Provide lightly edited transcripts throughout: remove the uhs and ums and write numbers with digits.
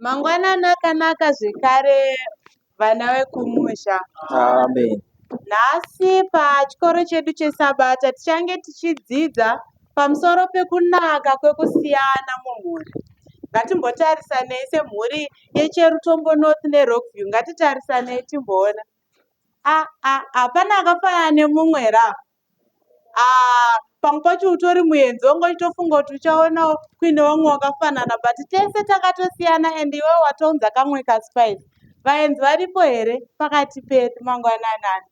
Mangwanani akanaka zvekare vana vekumusha. Amen. Nhasi pachikoro chedu cheSabata tichange tichidzidza pamusoro pekunaka kwekusiyana mumhuri. Ngatimbotarisanei semhuri yeCherutombo North neRockview. Ngatitarisanei timboona. Hapana akafanana nemumwe ra. Pamwe pacho utori muenzi wongochitofunga kuti uchaonawo kuine vamwe wakafanana, but tese takatosiyana and iwewe watounza kamwe kaspice. Vaenzi varipo here pakati pedu mangwanani?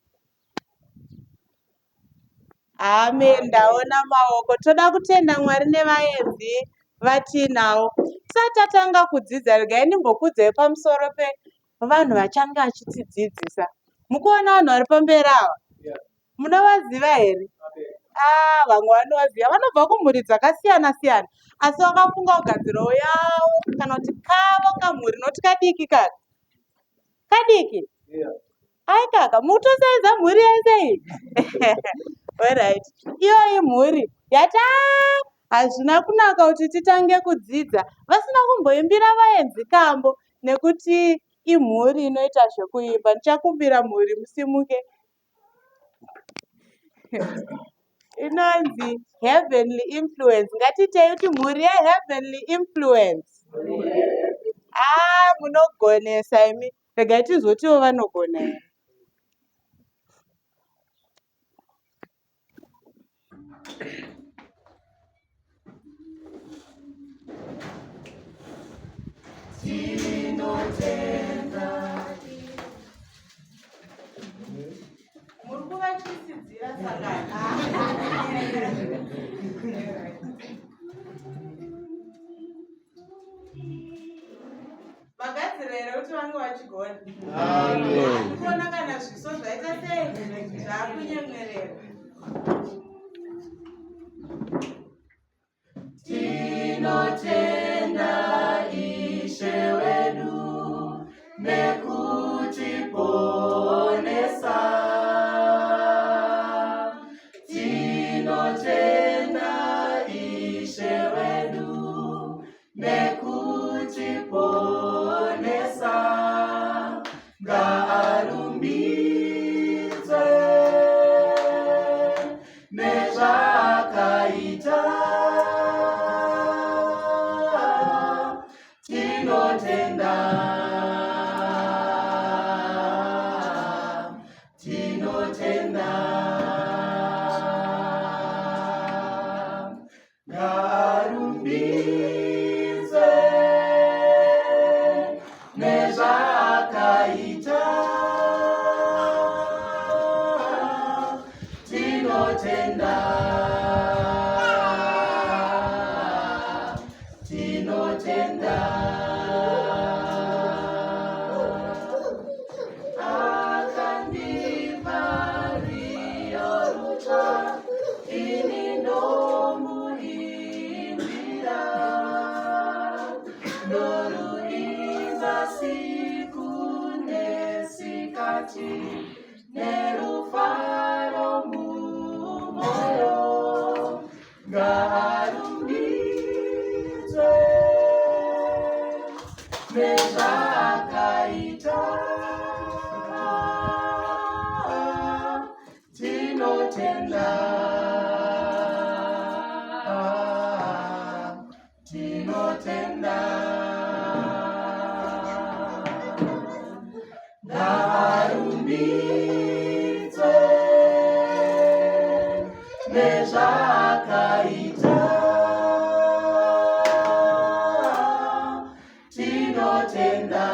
Amen, ndaona maoko. Toda kutenda Mwari nevaenzi vatinawo. Tisati tatanga kudzidza, regai ndimbokudzai pamusoro pevanhu vachange vachitidzidzisa. Mukuona vanhu vari pamberi ava? Munovaziva here? Vamwe vanovaziva, vanobva kumhuri dzakasiyana siyana, asi vakafunga kugadzirawo yavo kana kuti kavo kamhuri, noti kadiki kaka. Kadiki? Ai kaka, mutosaidza mhuri yese iyi. Alright. Iyoyi mhuri hazvina kunaka kuti titange kudzidza vasina kumboimbira vaenzi kambo, nekuti imhuri inoita zvekuimba. Ndichakumbira mhuri musimuke. Inonzi heavenly influence. Ngatitei kuti mhuri yeheavenly influence. Munogonesa imi. Regai tizotiwo vanogona here. Muri kuvachisidzira sakana. Magadziro here kuti vange vachigona. Kuona kana zviso zvaita sei zvaakunyemwerera. Tinotenda Ishe wedu nekutiponesa. Tinotenda Ishe wedu nekutiponesa. Ngaarumbidzwe nezvaakaita. Tinotenda ngaarumbidzwe nezvaakaita. Tinotenda akandipa riyorutsva, ini ndomuimbira. Ndoruimba siku nesikati, nerufaro mumwoyo. Ngaarumbidzwe nezvaakaita. Tinotenda ngaarumbidzwe nezvaakaita. Tinotenda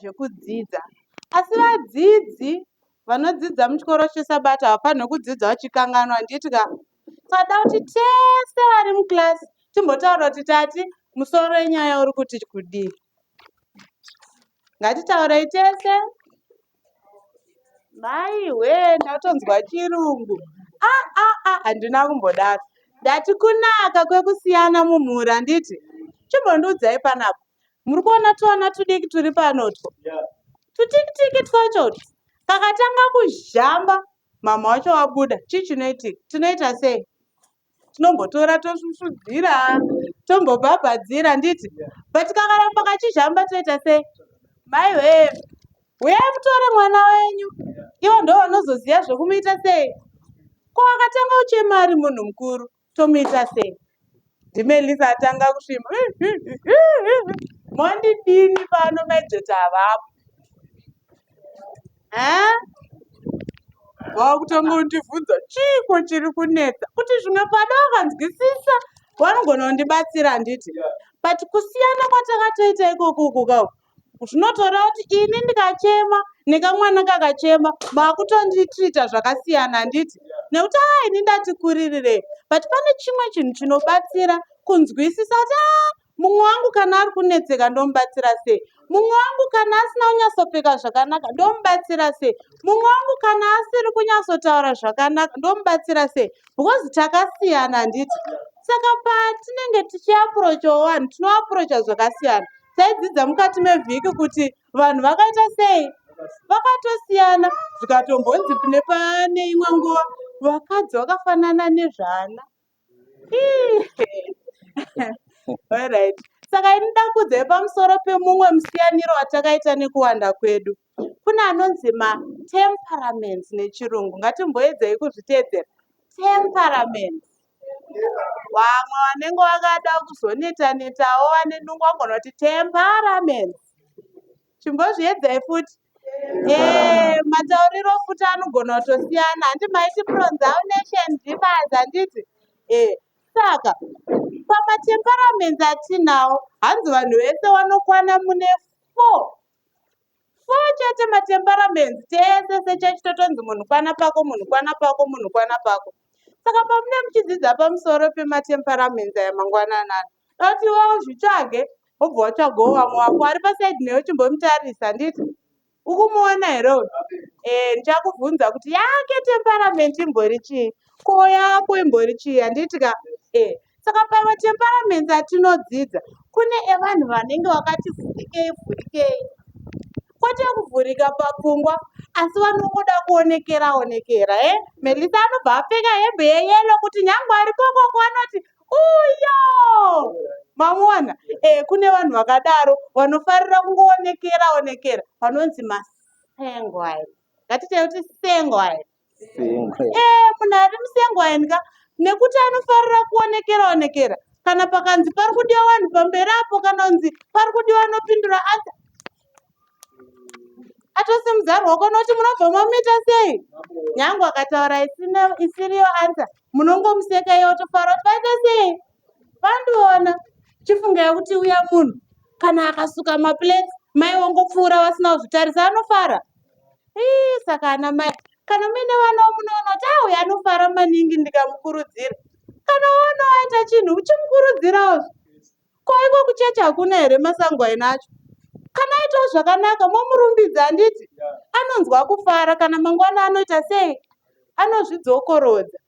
zvekudzidza. Asi vadzidzi vanodzidza muchikoro cheSabata havafaniri kudzidza vachikanganwa, nditika. Tsada kuti tese vari mukilasi timbotaura kuti tati musoro wenyaya uri kuti kudii. Ngatitaurei tese. Maiwe, ndatonzwa chirungu. handina kumbodaro. Ndati kunaka kwekusiyana mumhuri handiti. Chimbondiudzai panapa. Muri kuona tuana tudiki turi panotwo. Tutikitiki twacho kakatanga kuzhamba mama wacho wabuda. Chii chinoitika? Tinoita sei? Tinombotora tosusudzira, tombobhabhadzira nditi. But kakaramba kachizhamba toita sei? Maiwe, uyai mutore mwana wenyu. Ivo ndo vanozoziva zvokumuita sei? Ko akatanga uchema ari munhu mukuru, tomuita sei? Ndimelisa atanga kusvimba. Mondidini pano maizoti havapo. Vakutanga kundibvunza chiko chiri kunetsa. Kuti zvimwe pada vakanzwisisa vanogona kundibatsira handiti. But kusiyana kwatakatoita ikoko kau. Zvinotora kuti ini ndikachema nekamwana kakachema makutonditrita zvakasiyana handiti. Nekuti ini ndati kuririrei. But pane chimwe chinhu chinobatsira kunzwisisa kuti mumwe wangu kana ari kunetseka ndomubatsira sei. Mumwe wangu kana asina kunyatsopfeka zvakanaka ndomubatsira sei. Mumwe wangu kana asiri kunyatsotaura zvakanaka ndomubatsira sei. Because takasiyana handiti. Saka patinenge tichiapurochawo vanhu tinoapurocha zvakasiyana. Taidzidza mukati mevhiki kuti vanhu vakaita sei? Vakatosiyana. Zvikatombonzi pane imwe nguva vakadzi vakafanana nezvana. Alright. Saka ini ndakudzai pamusoro pemumwe musiyaniro watakaita nekuwanda kwedu. Kuna anonzi temperaments nechirungu. Ngatimboedzei kuzviteedzera. Temperaments. Vamwe vanenge vakada kuzoneta-netawo vane nungo vangona kuti temperaments. Chimbozviedzai futi. Matauriro futi anogona kutosiyana. Handi maiti pronunciation differs handiti. Saka pamatemperaments atinawo hanzi vanhu vese vanokwana mune 4 chete matemperaments tese sechitotonzi munhu kwana pako, munhu kwana pako, munhu kwana pako. Saka pamune muchidzidza pamusoro pematemperaments aya mangwanani, dati iwawo zvitsvage wobva watsvagawo vamwe wako ari pasaidi newe chimbomutarisa handiti. Ukumuona here uyu? Ndichakubvunza kuti yake temperament imbori chii? Ko yako imbori chii handiti ka? Saka pamatemperaments atinodzidza kune evanhu vanenge vakati vhurikei. Kwete kuvhurika papfungwa asi vanongoda kuonekera. Melisa anobva apfeka hembe yeyelo kuti nyange ari kokoko anoti uyo. Mamuona? Kune vanhu vakadaro vanofarira kungoonekera. Vanonzi masengwai. Ngatite kuti sengwai. Munhu ari musengwai ka nekuti anofarira kuonekera. Kana pakanzi pari kudiwa vanhu pamberi apo kana kunzi pari kudiwa anopindura ansa. Atosimudza ruoko noti munobva mamuita sei? Nyange akataura isiriyo ansa munongomuseka iye otofara kuti paita sei? Vandiona. Chifungai kuti uya munhu kana akasuka maplates mai wongopfuura vasina kuzvitarisa anofara. Saka ana mai kana muine vana munoona kuti uyu anofara maningi ndikamukurudzira. Kana uona aita chinhu uchimukurudzirawo. Ko iko kuchecha hakuna here masangwai nacho? Kana aitawo zvakanaka momurumbidza handiti. Anonzwa kufara kana mangwana anoita sei? Anozvidzokorodza.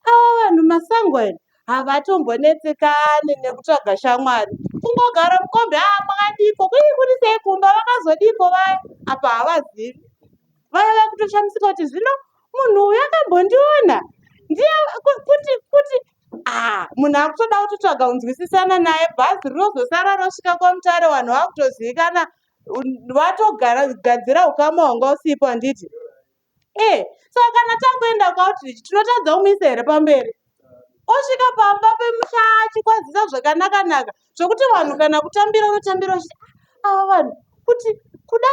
Ava vanhu masangwai havatombonetsekane nekutsvaga shamwari. Kungogara mukombe mwakadiko kuri sei kumba vakazodiko vaya apa havazivi. Vaya vakutoshamisika kuti zvino munhu uyu akambondiona. Ndiye kuti munhu akutoda kutotsvaga kunzwisisana naye bhazi rinozosara rosvika kwamutare vanhu vakutozivikana vatogadzira ukama hwanga usipo handiti. Saka kana tangoenda kwautreach tinotadza kumuisa here pamberi. Osvika pamba pemusha achikwadzisa zvakanaka zvokuti vanhu kana kutambira unotambira uchiti ava vanhu kuti kuda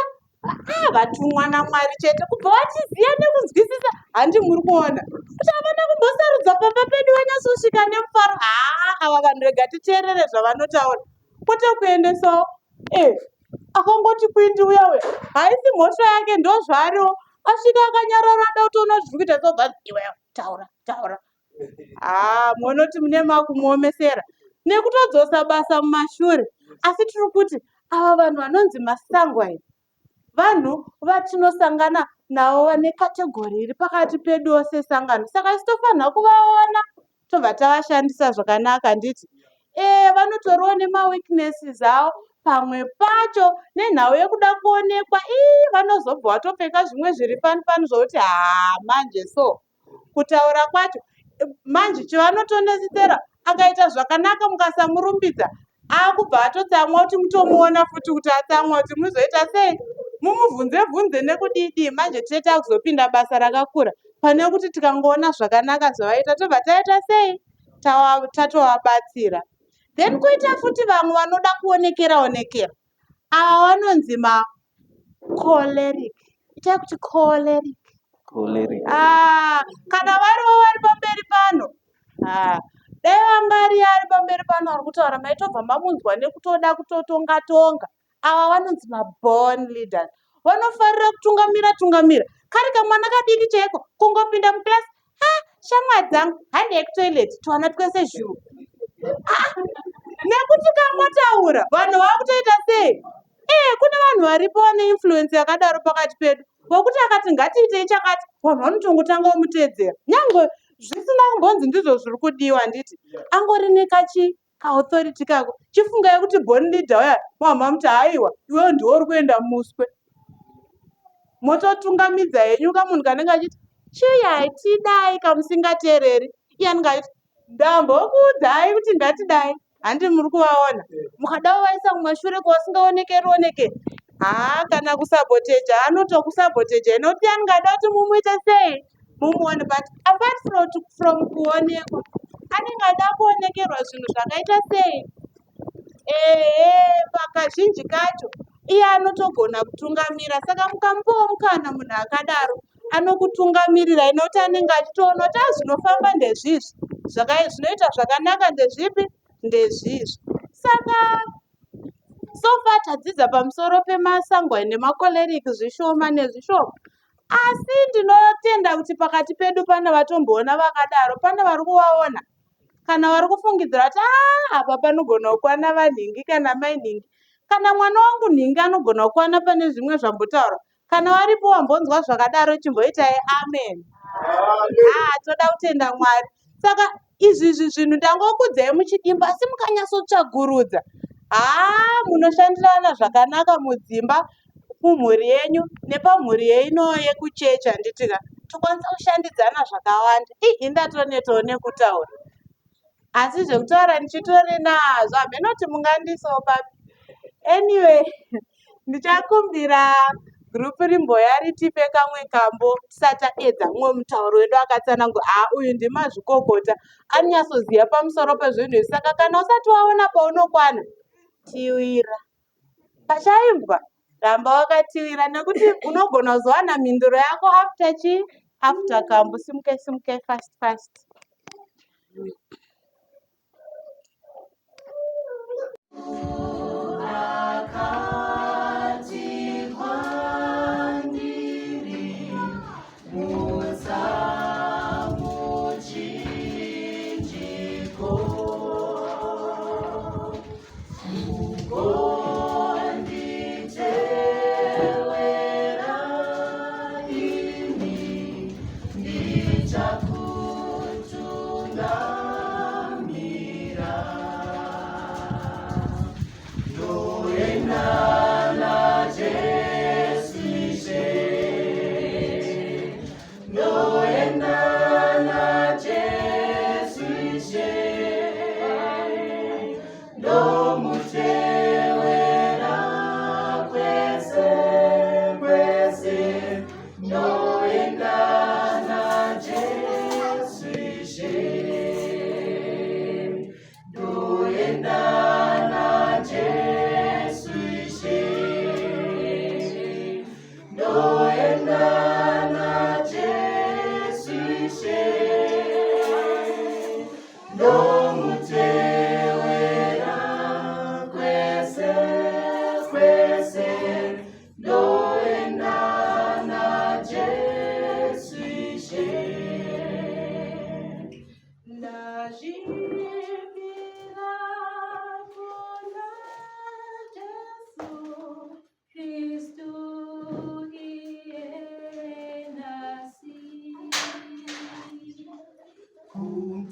vatumwa naMwari chete kubva vachiziva nekunzwisisa. Handi muri kuona kuti havana kumbosarudza pamba pedu vanyatsosvika nemufaro. Ava vanhu rega titeerere zvavanotaura kwete kuendesawo. Akangoti kuindi uya uya haisi mhosva yake ndo zvaariwo. Asvika akanyarara ada kutoona zviri kuita sobva iwewe taura. Munoti mune makumuomesera nekutodzosa basa mumashure. Asi tiri kuti ava vanhu vanonzi masangwai vanhu vatinosangana navo vane kategori iri pakati pedu sesangano. Saka isi tofanira kuvaona tobva tavashandisa zvakanaka. Handiti vanotoriwo nemaweaknesses avo, pamwe pacho nenhau yekuda kuonekwa vanozobva vatopfeka zvimwe zviri fani zvokuti manje so kutaura kwacho manje chivanotonesera akaita zvakanaka mukasamurumbidza akubva atotsamwa kuti mutomuona futi kuti atsamwa kuti muzoita sei, mumubvunze nekudidi. Manje tinenge takuzopinda basa rakakura pane kuti tikangoona zvakanaka zvavaita tobva taita sei, tatovabatsira. Then kuita futi vamwe vanoda kuonekera ava vanonzi macholeric. Itai kuti choleric. Kana varivo vari pamberi pano dai vanga ari pamberi pano ari kutaura maitobva mamunzwa nekutoda kutotonga. Ava vanonzi maborn leaders. Vanofarira kutungamira kari kamwana kadiki chaiko kungopinda mukilasi, shamwari dzangu handei kutoileti twana twese zhuru, nekuti kangotaura vanhu vakutoita sei. Kune vanhu varipo vane influence yakadaro pakati pedu vokuti akati ngatiitei chakati vanhu vanotongotanga kumutedzera nyangwe zvisina kumbonzi ndizvo zviri kudiwa. Handiti angori nekaauthority kako chifungai kuti born leader uya muti haiwa iwewe ndiwo uri kuenda muswe, mototungamidza henyu kamunhu kanenge achiti chiyai tidai kamusingateereri. Iye anenge achiti ndambokuudzai kuti ngatidai. Handi muri kuvaona mukadawo vaisa kumashure kwasingaonekeri kana kusaboteja anotokusaboteja inoti anenge ada kuti mumuite sei mumuone, but apart from kuonekwa anenge ada kuonekerwa zvinhu zvakaita sei. Pakazhinji kacho iye anotogona kutungamira. Saka mukamupawo mukana munhu akadaro anokutungamirira inoti anenge achitoona kuti zvinofamba ndezvizvi, zvinoita zvakanaka ndezvipi ndezvizvi. Saka sofa tadzidza pamusoro pemasangwani nemakoleriki zvishoma nezvishoma, asi ndinotenda kuti pakati pedu pane vatomboona vakadaro, pane vari kuvaona kana vari kufungidzira kuti apa panogona kukwana vanhingi kana mainhingi, kana mwana wangu nhingi anogona kukwana pane zvimwe zvambotaura. Kana varipo wambonzwa zvakadaro chimboitai amen. Toda kutenda Mwari. Saka izvizvi zvinhu ndangokudzai muchidimba asi mukanyatsotsvagurudza munoshandirana zvakanaka mudzimba, mumhuri yenyu nepamhuri yeino yekuchechi. Handitika tokwanisa kushandidzana zvakawanda. Indatonetawo nekutaura asi zvekutaura ndichitori nazvo hambenoti mungandisawo papi. Anyway, ndichakumbira gurupu rimboya ritipe kamwe kambo tisati taedza mumwe mutauro wedu akatsanangura. Uyu ndimazvikokota anonyatsoziva pamusoro pezvinhu izvi. Saka kana usati waona paunokwana tiwira pachaimbwa, ramba wakatiwira nekuti unogona kuzowana mhinduro yako after kambo. Simuke fast.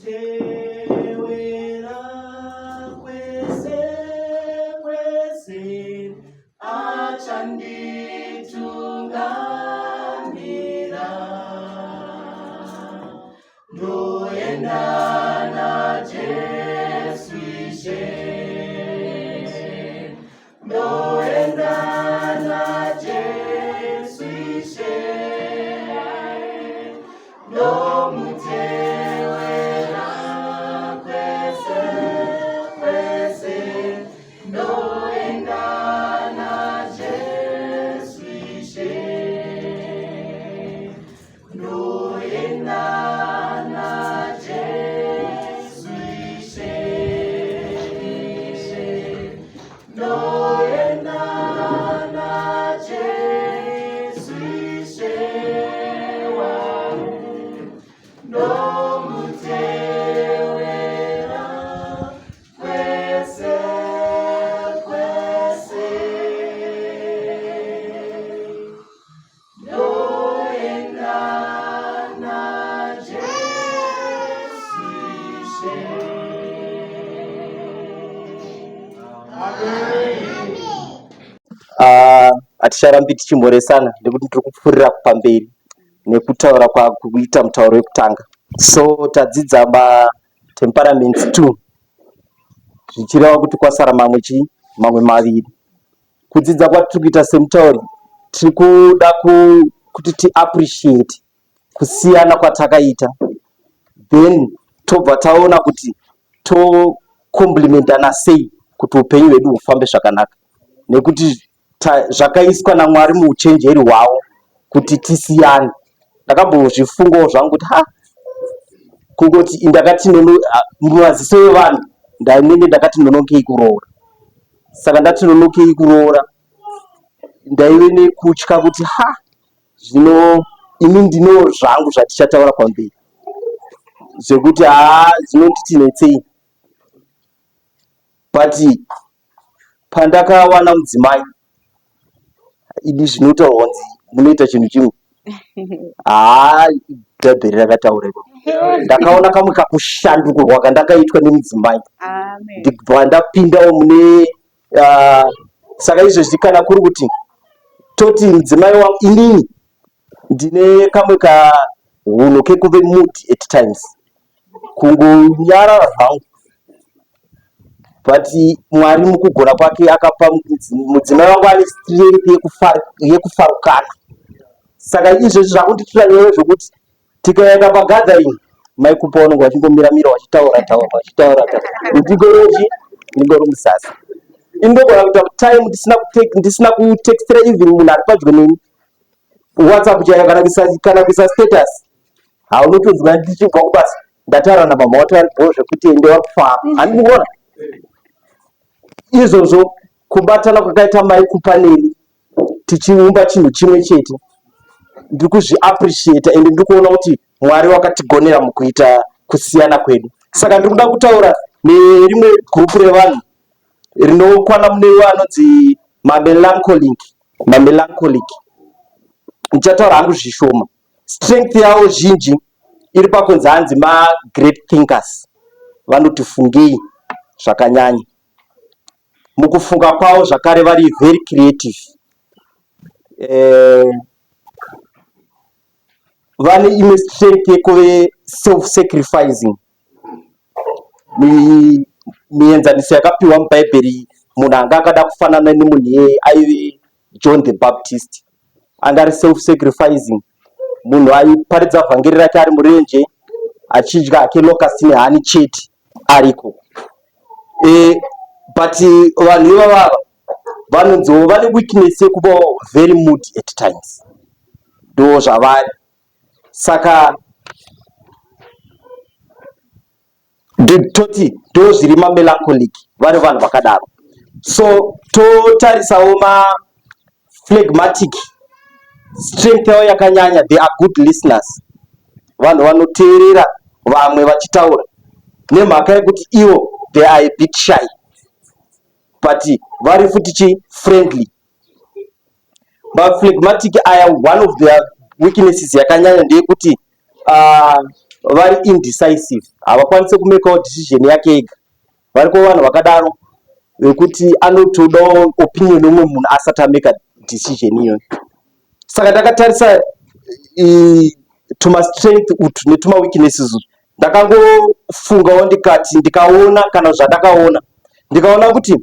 Ndomutewera kwese kwese achanditungamira. Ndoenda naJesu Ishe, ndoenda naJesu Ishe, ndomutewera kwese kwese, ndoenda naJesu Ishe, ndoenda naJesu Ishe, ndoenda naJesu Ishe wangu, ndomutewera kwese kwese, ndoenda naJesu Ishe. Haticharambi tichimhoresana nekuti tiri kupfuurira pamberi nekutaura kuita mutauro wekutanga. So tadzidza matemperaments 2 zvichireva kuti kwasara mamwe maviri. Kudzidza kwatiri kuita semutauri tiri kuda kuti tiappreciate kusiyana kwatakaita, then tobva taona kuti tokomplimentana sei kuti upenyu hwedu hufambe zvakanaka, nekuti zvakaiswa naMwari muuchenjeri hwavo kuti tisiyane. Ndakambozvifungawo zvangu kuti kungoti ndakati mumaziso evanhu ndanenge ndakati nonokei kuroora. Saka ndati nonokei kuroora ndaive nekutya kuti zvino ini ndino zvangu zvatichataura pamberi zvekuti zvinonditi netsei. But pandakawana mudzimai ini zvinotaurwa kunzi munoita chinhu chimwe, dhabheri rakataura ndakaona kamwe kakushandukurwa kandakaitwa nemudzimai, ndibva ndapindawo mune saka izvezvi kana kuri kuti toti mudzimai wangu inini ndine kamwe kahunhu kekuve mood at times, kungonyarara zvangu, but Mwari mukugona kwake akapa mudzimai wangu ane strength yekufarukana. Saka izvezvi zvakunditira nyewe zvokuti tikaenda pagathering maikupa vanonge vachingomira vachitaura ndingori musasi. Indogona kuita time ndisina kutextira even munhu ari padyo neni WhatsApp chaiyo kana kuisa status, haunotonzwa ndichibva kubasa ndataura namama wacho aripo zvekuti ende wakufa. Handiri kuona izvozvo kubatana kwakaita mai kupa neni tichiumba chinhu chimwe chete, ndiri kuzviappreciate ende ndiri kuona kuti Mwari wakatigonera mukuita kusiyana kwedu. Saka ndiri kuda kutaura nerimwe gurupu revanhu rinokwana mune vanonzi mamelancholic. Ndichataura hangu zvishoma. Strength yavo zhinji iri pakunzi hanzi great thinkers, vanoti fungei zvakanyanya. Mukufunga kwavo zvakare vari very creative. Vane imwe strength yekuve self-sacrificing. Mienzaniso yakapiwa mubhaibheri, munhu anga akada kufanana nemunhu aive John the Baptist, anga ari self-sacrificing. Munhu aiparidza vhangeri rake ari murenje achidya hake locust nehani chete ariko. But vanhu ivava vanonziwo vane weakness yekuva very mood at times, ndo zvavari. Saka toti ndo zviri mamelancholic, vari vanhu vakadaro. So totarisawo phlegmatic, strength yavo yakanyanya, they are good listeners, vanhu vanoteerera vamwe vachitaura, nemhaka yekuti ivo they are a bit shy, but vari futi friendly. Phlegmatic aya, one of their weaknesses yakanyanya ndeyekuti vari indecisive, havakwanisi kumekawo decision yake ega. Variko vanhu vakadaro vekuti anotodawo opinion yomwe munhu asati ameka decision iyoyo. Saka ndakatarisa tuma strength utu netuma weaknesses utu, ndakangofungawo ndikati ndikaona kana zvandakaona ndikaona kuti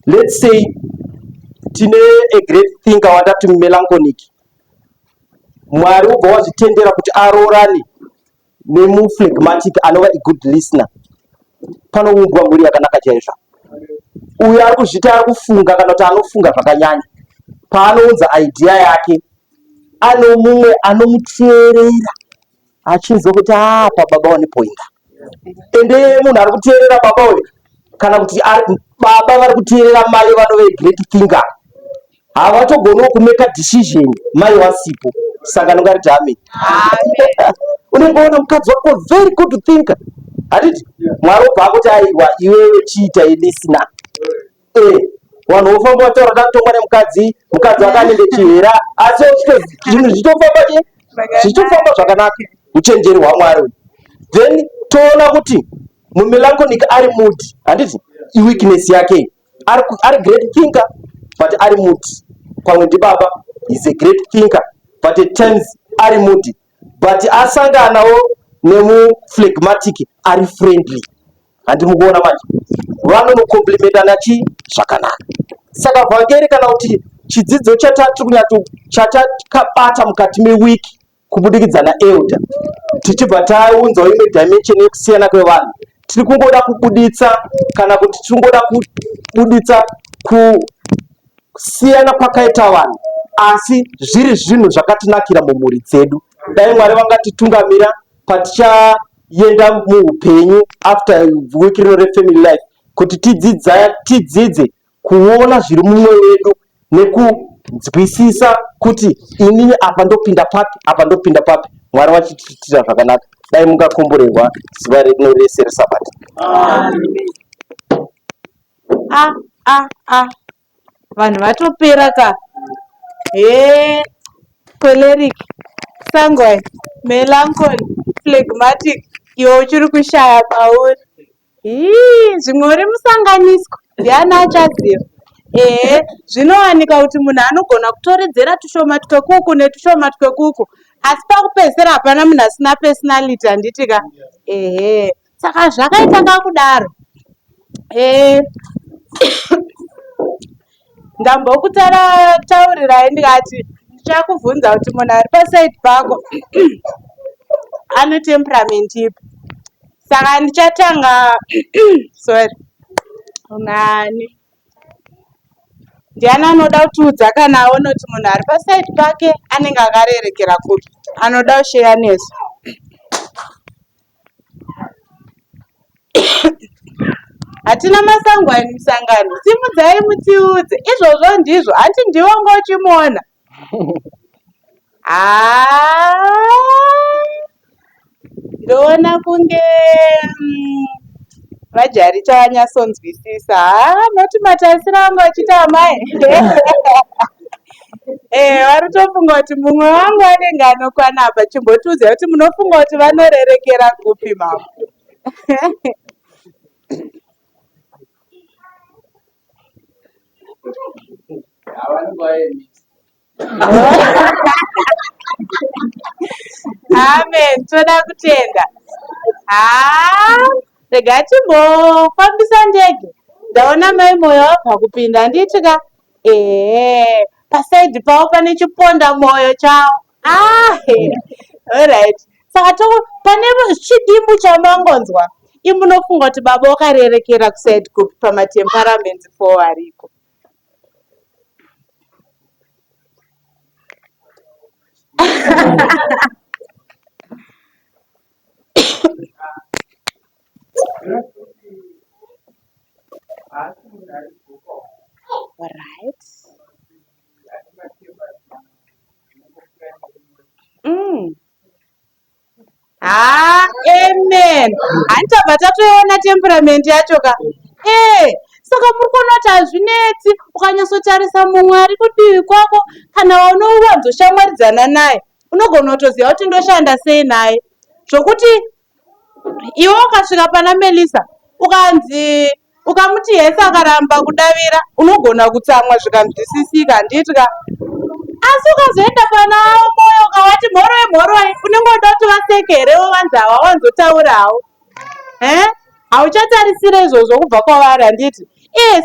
let's say tine a great thinker watati melancholic, Mwari ubva wazvitendera kuti arorane nemuflegmatic anova a good listener, panoumbwa mhuri yakanaka chaizvo. Uyo ari kuzvita ari kufunga kana kuti anofunga zvakanyanya, paanounza idea yake ano mumwe anomuteerera achinzwa kuti apa baba wane pointa. Ende munhu ari kuteerera baba uyu kana kuti baba vari kuteerera mai vanove great thinker, havatogonawo kumeka decision mai wasipo. Saka ngariti amen. Unongoona mukadzi wako very good thinker, hatiti Mwari obva akuti aiwa iwewe chiita ilisina. Vanhu vofamba vataura takutomwa nemukadzi, mukadzi akanende chihera, asi zvinhu zvichofamba zvakanaka. Uchenjeri hwaMwari uyu. Then toona kuti mumelancholic ari mood, handiti weakness yake ari great thinker but ari mood. Pamwe ndibaba is a great thinker but at times ari mood, but asanganawo nemuflegmatic ari friendly. Handi mukuona manje vanonokomplimentana zvakanaka. Saka vhangeri kana kuti chidzidzo chatakabata mukati mewiki kubudikidza naElder, tichibva taunzawo imwe dimension yekusiyana kwevanhu, tiri kungoda kubuditsa kana kuti tiri kungoda kubuditsa kusiyana kwakaita vanhu, asi zviri zvinhu zvakatinakira mumhuri dzedu. Dai Mwari vangatitungamira patichaenda muupenyu after wiki rino refamily life, kuti tidzidze kuona zviri mumwe wedu nekunzwisisa kuti inini apa ndopinda papi apa ndopinda papi. Mwari vachitiitira zvakanaka. Dai mungakomborerwa zuva rino rese reSabata. Vanhu vatopera ka. Choleric, sanguine, melancholy, phlegmatic, iwe uchiri kushaya pauri. Zvimwe uri musanganiswa ndiani achaziva. Zvinowanika kuti munhu anogona kutoredzera tushoma twekuku netushoma twekuku, asi pakupedzisira hapana munhu asina personality, handiti ka. Saka zvakaita kakudaro. Ndambokutaurirai ndikati ndichakubvunza kuti munhu ari pasaidi pako ane temperament ipi. Saka ndichatanga nani ndiani anoda kutiudza kana aona kuti munhu ari pasaidi pake anenge akarerekera kupi, anoda kusheya nesu. Hatina masangwani musangano, simudzai mutiudze. Izvozvo ndizvo, hati ndiwo ngochimuona. Ndoona kunge vajaricha vanyatsonzwisisa. Noti matarisiro angu achiti amai. Varitofunga kuti mumwe wangu anenge anokwana apa, chimbotiudza kuti munofunga kuti vanorerekera kupi mama. Amen, toda kutenda. Rega timbofambisa ndege. Ndaona mai moyo wabva kupinda nditika. Pasaidi pavo pane chiponda moyo chavo. Alright. Saka pane chidimbu chamangonzwa. Imunofunga kuti baba wakarerekera kusaidi kupi pamatemperaments 4 ariko. Alright. Amen. Hantabva tatoiona temperament yacho ka. Saka muri kuona kuti hazvinetsi ukanyatsotarisa mumwe ari kudivi kwako kana unowanzoshamwaridzana naye unogona kutoziva kuti ndoshanda sei naye, zvokuti iwe ukasvika pana Melisa ukanzi ukamuti Yesu akaramba kudavira unogona kutsamwa zvikanzwisisika handitika. Asi ukazoenda pana Moyo ukavati mhoroi mhoroi unenge uda kuti vaseke herewo vanzi ava wanzotaurawo. Hauchatarisire izvozvo kubva kwavari handiti.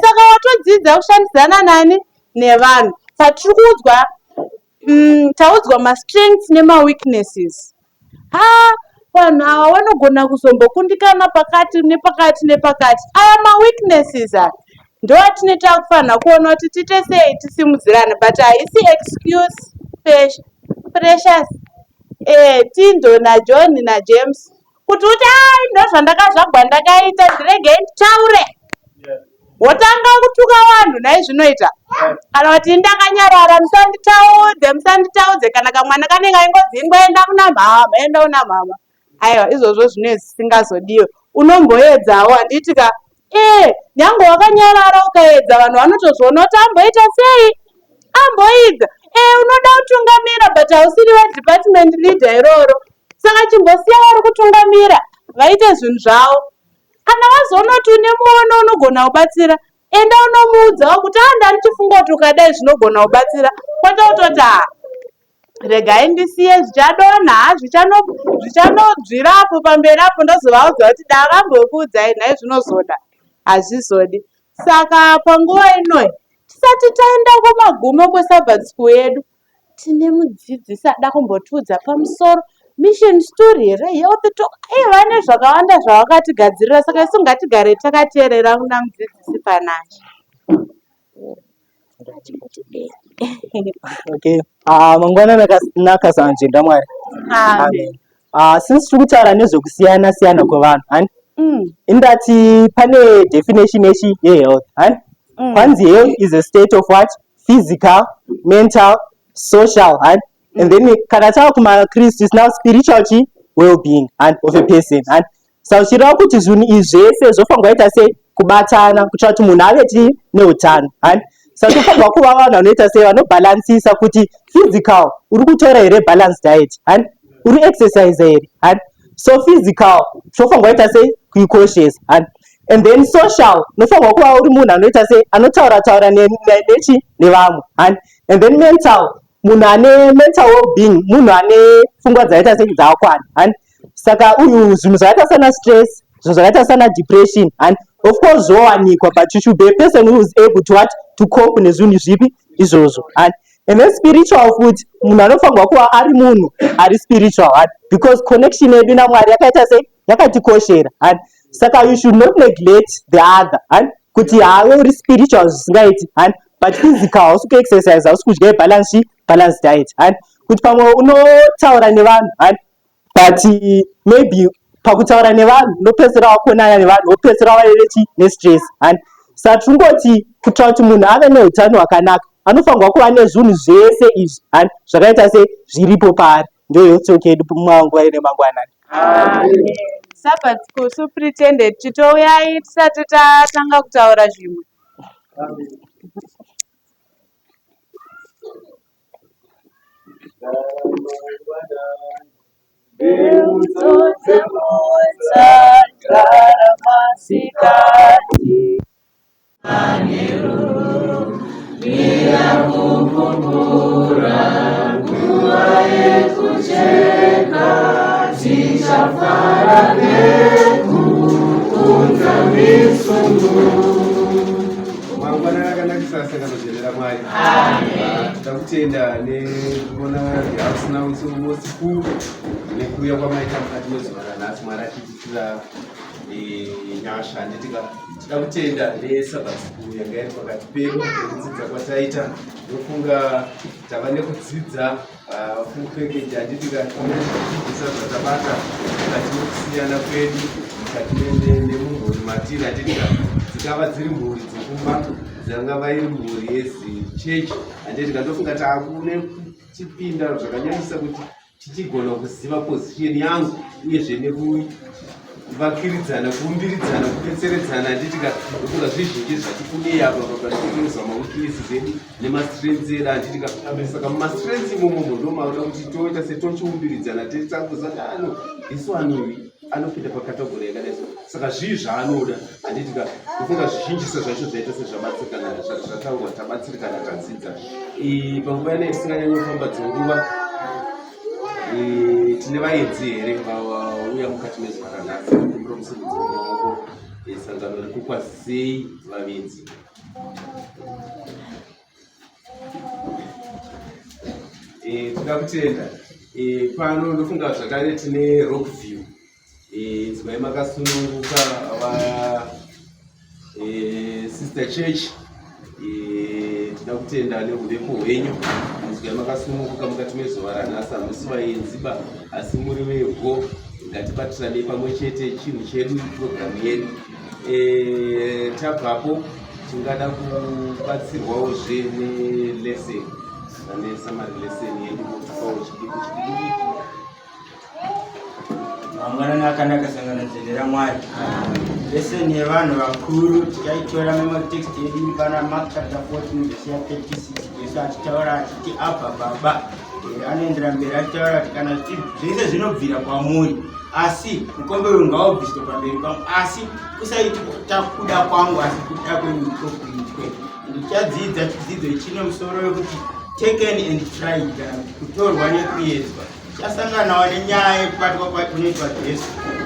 Saka watodzidza kushandisana nani nevanhu. Patiri kuudzwa taudzwa ma-strengths nema-weaknesses. Vanhu ava vanogona kuzombokundikana pakati nepakati nepakati. Aya ma-weaknesses ndo atineta kufanira kuona kuti tiite sei tisimudzirane, but haisi excuse precious. Tindo naJohn naJames kuti uti ndo zvandakazvagwa ndakaita ndiregei nditaure. Wotanga kutuka vanhu naizvinoita. Kana kuti ndakanyarara musanditaudze kana kamwana kanenge aingodzi enda kuna mama. Aiwa izvozvo zvinenge zvisingazodiwe. Unomboedzawo handitika. Nyange wakanyarara ukaedza vanhu vanotozviona kuti amboita sei? Amboidza. Unoda kutungamira but hausiri department leader iroro. Saka chimbosiya vari kutungamira vaite zvinhu zvavo. Kana wazoona kuti une muono unogona kubatsira, enda unomuudzawo kuti ndani chifungo kuti ukadai zvinogona kubatsira. Kwete kutoti regai ndisiye zvichadonha zvichanobvirapo pamberi apo ndozovaudza kuti ndakambokuudzai nhai zvinozoda. Hazvizodi. Saka panguva inoi tisati taenda kumagumo kweSabbath school yedu tine mudzidzisi ada kumbotiudza pamusoro mission story here, health talk. Vane zvakawanda zvavakatigadzirira, saka isu ngatigare takateerera kuna mudzidzisi panacho. Okay. Mangwana nakasanje Mwari. Amen. Since tiri kutaura nezvekusiyana siyana kwevanhu, indati pane definition yehealth. Kwanzi health is a state of what? Physical, mental, social, and then kana tava kumaKristu is now spiritual well-being of a person. Saka uchireva kuti zvinhu izvi zvese zvofanirwa kuita sei? Kubatana kuitira kuti munhu ave neutano. Saka tofanirwa kuva vanhu vanoita sei? Vanobhalansisa kuti physical uri kutora here balanced diet, uri exercise here. So physical tofanirwa kuita sei? Kucautious. And then social nofanirwa kuva uri munhu anoita sei? Anotaura nevamwe. And then mental munhu ane mental well-being, munhu ane pfungwa dzaita sei? Dzakakwana. Saka uyu zvinhu zvakaita sana stress, zvinhu zvakaita sana depression, and of course zvowanikwa, but you should be a person who is able to cope nezvinhu zvipi izvozvo. And then spiritual food, munhu anofanirwa kuva ari munhu ari spiritual, because connection yedu naMwari yakaita sei? Yakatikoshera. Saka you should not neglect the other, kuti hawe uri spiritual zvisingaiti, but physical hausi kuexercise, hausi kudya balanced diet, kuti pamwe unotaura nevanhu, but maybe pakutaura nevanhu unopedzisira wakonana nevanhu wopedzisira wave nestress. Saka tingoti kuitira kuti munhu ave neutano hwakanaka anofanirwa kuva nezvinhu zvese izvi zvakaita sei? Zviripo paari. Ndio health talk yedu munguva remangwanani. Sabbath school superintendent titouyai tisati tatanga kutaura zvimwe. Mangwana akanakisa sakanodzera Mwari. Takutenda nekuona house now is almost full. Nekuuya kwamaita mukati mezuva ranhasi Mwari atiitira nyasha nditika takutenda neSabbath school yanga iri pakati pedu nekudzidza kwataita ndofunga tava nekudzidza full package handitika tinodzidzisa zvatabata mukati mekusiyana kwedu mukati nemumhuri matiri handitika dzingava dziri mhuri dzekumba dzangava iri mhuri yechechi handitika ndofunga taakune kuchipinda zvakanyanyisa kuti tichigona kuziva position yangu uyezve nekuvakiridzana kuumbiridzana kubetseredzana handitika ndofunga zvizhinji zvatifunei apa papatikuzwa maweaknesses edu nemastrengths edu handitika. Saka mumastrengths imomo ndomauda kuti toita setochiumbiridzana titanguza dano this one anopinda pakategori yakadai. Saka zvii zvaanoda handitika kufunga zvizhinjisa zvacho zvaita sezvabatsirikana zvataurwa tabatsirikana tadzidza panguva yanei tisinganyanyi kufamba dzenguva. Tine vaedzi here vauya mukati mezuva ranhasi kumbira musimudziro wemaoko sangano rekukwazisei vavedzi. Toda kutenda pano ndofunga zvakare tine Rockview dzimai makasununguka Sister Church. Toda kutenda nerurepo hwenyu dzimai makasununguka mukati mezuva ranhasi hamusi vaenziba asi muri vego. Ngatibatirane pamwe chete chinhu chedu programu yedu. Tabvapo tingada kubatsirwawo nelesson summary lesson yedu kupawo chidiki. Mangwanani akanaka sangano nzendera Mwari. Lesson yevanhu vakuru tikaitora memo text yedu iri pana Mark chapter 14 verse 36. Yesu achitaura achiti Abba Baba. Anoendera mberi achitaura kuti kana zvese zvinobvira kwamuri asi mukombe ngaubviswe pamberi pangu asi kusaita kuda kwangu asi kuda kwenyu kuitwe. Ndichadzidza chidzidzo chine musoro wekuti taken and tried kana kutorwa nekuedzwa. Tichasanganawo nenyaya yekubatwa kunoitwa Jesu.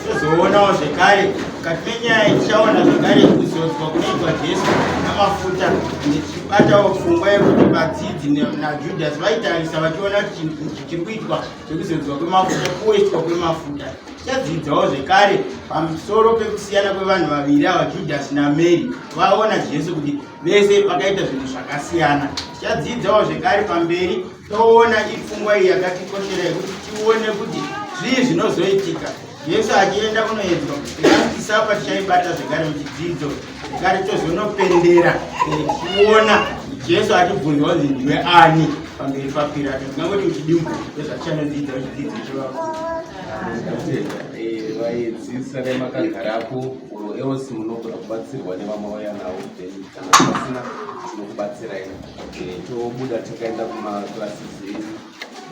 Tozoonawo zvekare mukati menyaya tichaona zvekare kuzodzwa kunoitwa Jesu namafuta. Tichibatawo pfungwa yekuti vadzidzi naJudhasi vaitarisa vachiona kuti chiri kuitwa chekuzodzwa kwemafuta kuwedzwa kwemafuta. Tichadzidzawo zvekare pamusoro pekusiyana kwevanhu vaviri ava Judhasi naMary vaona Jesu kuti vese vakaita zvinhu zvakasiyana. Tichadzidzawo zvekare pamberi toona ipfungwa iyi yakatikoshera yekuti tione kuti zvii zvinozoitika Jesu achienda kunoedzwa. Tikasapa tichaibata zvekare muchidzidzo zvekare tozonopendera tichiona Jesu achibvunzwa kuti ndiwe ani pamberi paPirato. Tingangoti uchidimbu ndozvatichanodzidza chidzidzo chevakuru. Vaedzisa nemakagarapo else munogona kubatsirwa nevamwe vaya navo kana pasina tinokubatsirai. Tobuda takaenda kumaklasi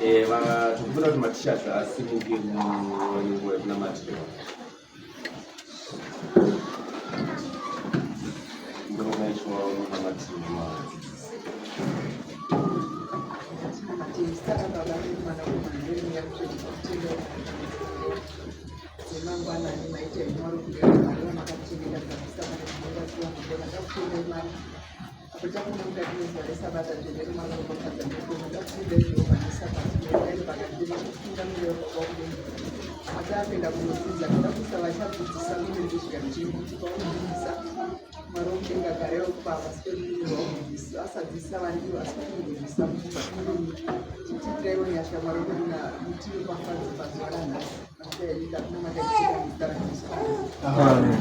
edu tokufuna kuti matishazi asimuke munguva yekunamatira. Mangwanani maite mwaro kugera mwana makachengeta kabisa kana kuona apota kuna mukati mezore sabata zvere mwana wakadza ndokona kufunde zvinokwanisa pasi pakadima kufunda mire wakaudeni atapinda kunodzidza kuda kusava chadzidzisa mune ndizvikari chiri paunodzidzisa mwari wokudenga garewo kubava sipemunhu waudzidzisa asadzisa vandivo asi kunodzidzisa muvakumuni titiraiwo nyasha mwari wokuina mutiro pafadzi pazuva ranhasi achaita kuna makaitira mizara Amen.